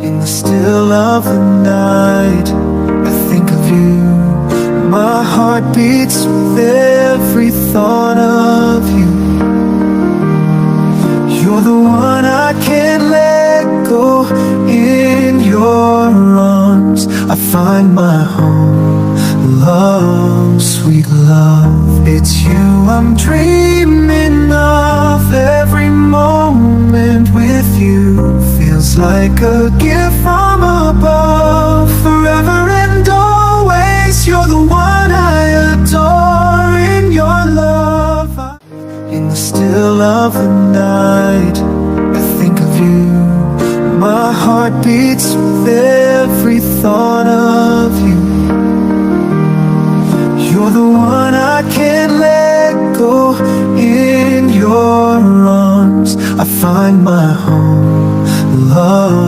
In the still of the night, I think of you. My heart beats with every thought of you. You're the one I can't let go. In your arms I find my home. Love, sweet love, it's you I'm dreaming of. Every moment with you feels like a gift from above. Forever and always, you're the one I adore. In your love, in the still of the night, I think of you. My heart beats with every thought of you. You're the one I can't let go. In your arms I find my home. Love.